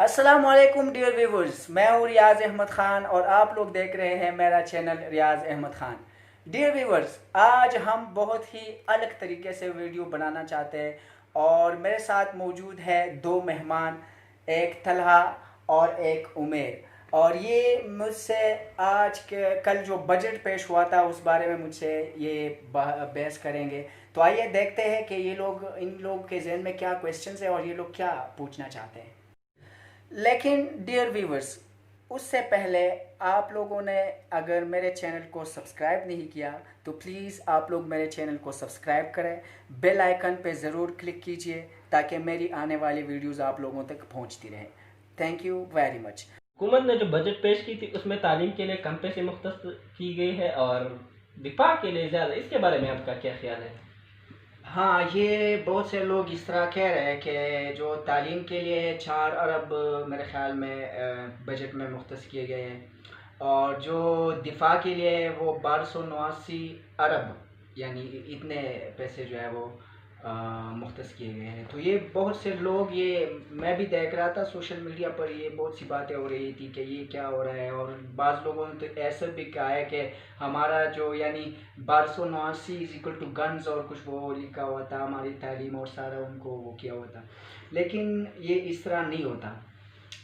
अस्सलाम वालेकुम dear viewers, मैं हूँ रियाज अहमद ख़ान और आप लोग देख रहे हैं मेरा चैनल रियाज अहमद ख़ान। डियर व्यूवर्स, आज हम बहुत ही अलग तरीके से वीडियो बनाना चाहते हैं और मेरे साथ मौजूद है दो मेहमान, एक तलहा और एक उमेर। और ये मुझसे आज के कल जो बजट पेश हुआ था उस बारे में मुझसे ये बहस करेंगे। तो आइए देखते हैं कि ये लोग इन लोग के जहन में क्या क्वेश्चंस है और ये लोग क्या पूछना चाहते हैं। लेकिन डियर व्यूवर्स, उससे पहले आप लोगों ने अगर मेरे चैनल को सब्सक्राइब नहीं किया तो प्लीज़ आप लोग मेरे चैनल को सब्सक्राइब करें, बेल आइकन पे ज़रूर क्लिक कीजिए ताकि मेरी आने वाली वीडियोस आप लोगों तक पहुंचती रहे। Thank you very much. हुकूमत ने जो बजट पेश की थी उसमें तालीम के लिए कम पैसे मुख्तस की गई है और दिफा के लिए ज़्यादा, इसके बारे में आपका क्या ख्याल है? हाँ, ये बहुत से लोग इस तरह कह रहे हैं कि जो तालीम के लिए 4 अरब मेरे ख़्याल में बजट में मुख्तस किए गए हैं और जो दिफा के लिए वो 1289 अरब यानी इतने पैसे जो है वो मुख्तस किए गए हैं। तो ये बहुत से लोग, ये मैं भी देख रहा था सोशल मीडिया पर, ये बहुत सी बातें हो रही थी कि ये क्या हो रहा है। और बाज़ लोगों ने तो ऐसा भी कहा है कि हमारा जो यानी 1289 इज इक्वल टू गन्स और कुछ वो लिखा हुआ था, हमारी तालीम और सारा उनको वो किया हुआ था। लेकिन ये इस तरह नहीं होता।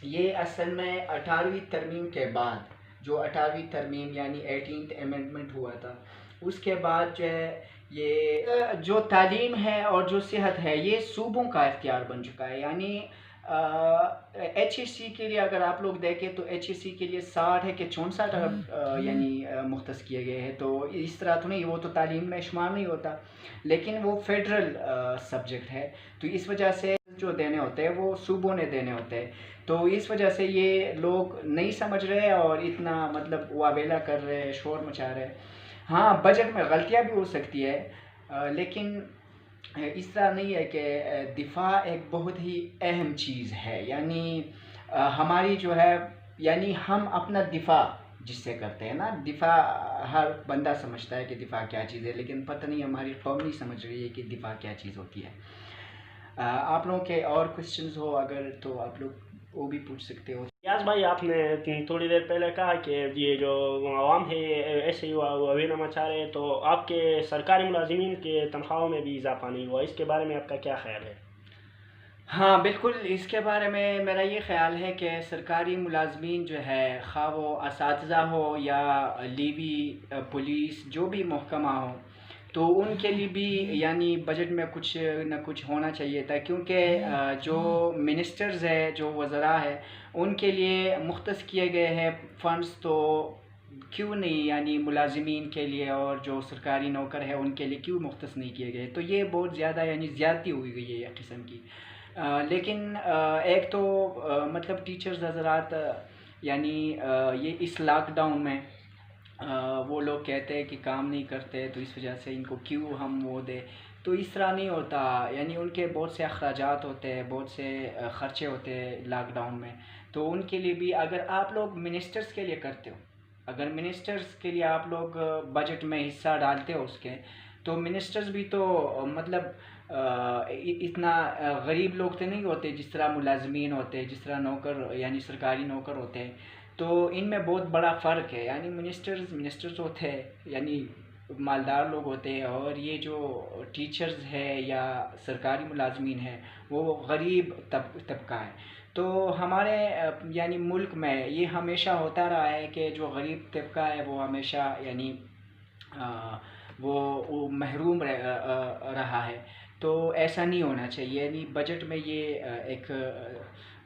ये असल में 18वीं तरमीम के बाद, जो 18वीं तरमीम यानी 18th अमेंडमेंट हुआ था, उसके बाद जो है ये जो तालीम है और जो सेहत है ये सूबों का इख्तियार बन चुका है। यानी HSC के लिए अगर आप लोग देखें तो HSC के लिए 60 है कि 64 अरब यानी मुख्तस किए गए हैं। तो इस तरह तो नहीं, वो तो तालीम में शुमार नहीं होता, लेकिन वो फेडरल सब्जेक्ट है। तो इस वजह से जो देने होते हैं वो सूबों ने देने होते हैं। तो इस वजह से ये लोग नहीं समझ रहे और इतना मतलब वावेला कर रहे हैं, शोर मचा रहे हैं। हाँ, बजट में गलतियाँ भी हो सकती है, लेकिन इस तरह नहीं है कि दिफा एक बहुत ही अहम चीज़ है। यानी हमारी जो है, यानी हम अपना दिफा जिससे करते हैं ना, दिफा हर बंदा समझता है कि दिफा क्या चीज़ है, लेकिन पता नहीं हमारी कौम नहीं समझ रही है कि दिफा क्या चीज़ होती है। आप लोगों के और क्वेश्चंस हो अगर तो आप लोग वो भी पूछ सकते हो। यास भाई, आपने थोड़ी देर पहले कहा कि ये जो आवाम है ये ऐसे ही अवेना मचा रहे हैं, तो आपके सरकारी मुलाजिमीन के तनख्वाहों में भी इजाफा नहीं हुआ, इसके बारे में आपका क्या ख्याल है? हाँ बिल्कुल, इसके बारे में मेरा ये ख़्याल है कि सरकारी मुलाजमीन जो है, ख़्वाह वो असातिज़ा हो या लीवी पुलिस जो भी महकमा हो, तो उनके लिए भी यानी बजट में कुछ न कुछ होना चाहिए था। क्योंकि जो मिनिस्टर्स है, जो वज़रा है, उनके लिए मुख्तस किए गए हैं फ़ंड्स, तो क्यों नहीं यानी मुलाजिमीन के लिए और जो सरकारी नौकर है उनके लिए क्यों मुख्तस नहीं किए गए? तो ये बहुत ज़्यादा यानी ज़्यादती हुई गई है एक किस्म की। लेकिन एक तो मतलब टीचर्स हजरात यानी ये इस लॉकडाउन में वो लोग कहते हैं कि काम नहीं करते, तो इस वजह से इनको क्यों हम वो दे। तो इस तरह नहीं होता। यानी उनके बहुत से अखराजात होते हैं, बहुत से ख़र्चे होते हैं लॉकडाउन में। तो उनके लिए भी अगर आप लोग मिनिस्टर्स के लिए करते हो, अगर मिनिस्टर्स के लिए आप लोग बजट में हिस्सा डालते हो उसके, तो मिनिस्टर्स भी तो मतलब इतना गरीब लोग तो नहीं होते जिस तरह मुलाजमीन होते हैं, जिस तरह नौकर यानी सरकारी नौकर होते हैं। तो इनमें बहुत बड़ा फ़र्क है। यानी मिनिस्टर्स होते हैं यानी मालदार लोग होते हैं, और ये जो टीचर्स है या सरकारी मुलाजमीन है वो गरीब तबका है। तो हमारे यानी मुल्क में ये हमेशा होता रहा है कि जो गरीब तबका है वो हमेशा यानी आ, वो महरूम रहा है। तो ऐसा नहीं होना चाहिए। यानी बजट में ये एक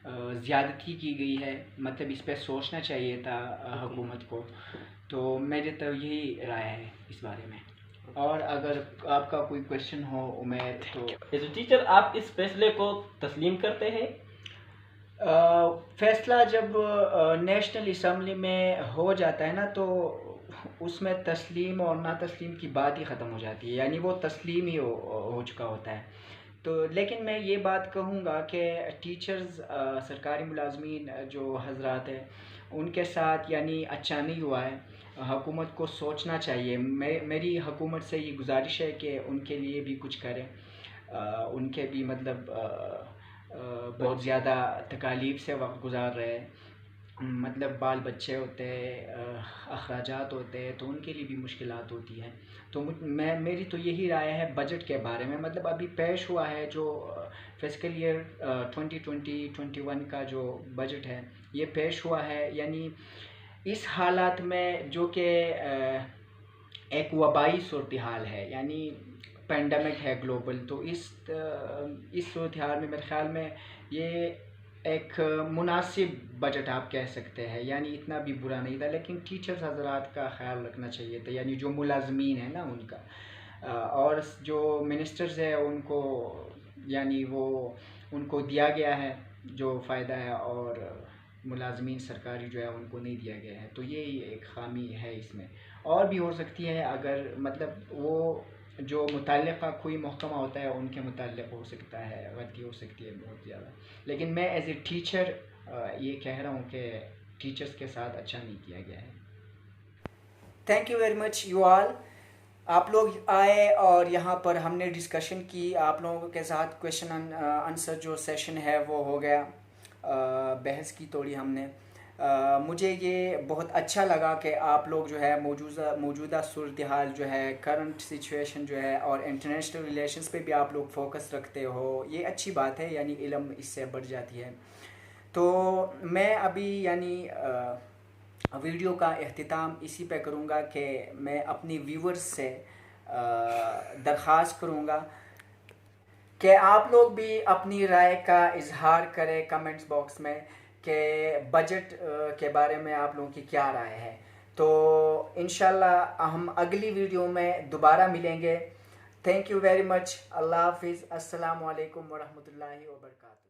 ज़्यादती की गई है, मतलब इस पे सोचना चाहिए था हुकूमत को। तो मेरी तो यही राय है इस बारे में। और अगर आपका कोई क्वेश्चन हो उमेर तो। एज ए टीचर, आप इस फैसले को तस्लीम करते हैं? फ़ैसला जब नेशनल असम्बली में हो जाता है ना, तो उसमें तस्लीम और ना तस्लीम की बात ही ख़त्म हो जाती है। यानी वो तस्लीम ही हो चुका होता है। तो लेकिन मैं ये बात कहूँगा कि टीचर्स सरकारी मुलाजमीन जो हजरात हैं उनके साथ यानी अच्छा नहीं हुआ है। हुकूमत को सोचना चाहिए। मेरी हुकूमत से ये गुजारिश है कि उनके लिए भी कुछ करें, उनके भी मतलब بہت زیادہ تکالیف سے وقت گزار رہے ہیں. مطلب بال بچے ہوتے ہیں, اخراجات ہوتے ہیں, تو ان کے لیے بھی مشکلات ہوتی ہیں. تو میری تو یہی رائے ہے بجٹ کے بارے میں. مطلب ابھی پیش ہوا ہے جو فسکل ایئر 2020-21 کا جو بجٹ ہے یہ پیش ہوا ہے. یعنی اس حالات میں جو کہ ایک وبائی صورتحال ہے, یعنی پینڈمک ہے گلوبل, تو اس صورتحال میں میرے خیال میں یہ ایک مناسب بجٹ آپ کہہ سکتے ہیں. یعنی اتنا بھی برا نہیں تھا, لیکن ٹیچرز حضرات کا خیال رکھنا چاہیے تھا, یعنی جو ملازمین ہیں نا ان کا, اور جو منسٹرز ہیں ان کو, یعنی وہ ان کو دیا گیا ہے جو فائدہ ہے, اور ملازمین سرکاری جو ہے ان کو نہیں دیا گیا ہے. تو یہی ایک خامی ہے اس میں. اور بھی ہو سکتی ہے, اگر مطلب وہ جو متعلقہ کوئی محکمہ ہوتا ہے ان کے متعلق ہو سکتا ہے, غلطی ہو سکتی ہے بہت زیادہ. لیکن میں ایز اے ٹیچر یہ کہہ رہا ہوں کہ ٹیچرز کے ساتھ اچھا نہیں کیا گیا ہے. Thank you very much you all. آپ لوگ آئے اور یہاں پر ہم نے ڈسکشن کی, آپ لوگوں کے ساتھ کویشچن آنسر جو سیشن ہے وہ ہو گیا, بحث کی توڑی ہم نے. مجھے یہ بہت اچھا لگا کہ آپ لوگ جو ہے موجودہ صورتحال جو ہے, کرنٹ سچویشن جو ہے, اور انٹرنیشنل ریلیشنز پہ بھی آپ لوگ فوکس رکھتے ہو. یہ اچھی بات ہے, یعنی علم اس سے بڑھ جاتی ہے. تو میں ابھی یعنی ویڈیو کا اختتام اسی پہ کروں گا کہ میں اپنی ویورز سے درخواست کروں گا کہ آپ لوگ بھی اپنی رائے کا اظہار کریں کمنٹس باکس میں کہ بجٹ کے بارے میں آپ لوگوں کی کیا رائے ہے. تو انشاءاللہ ہم اگلی ویڈیو میں دوبارہ ملیں گے. Thank you very much. اللہ حافظ. السلام علیکم ورحمۃ اللہ وبرکاتہ.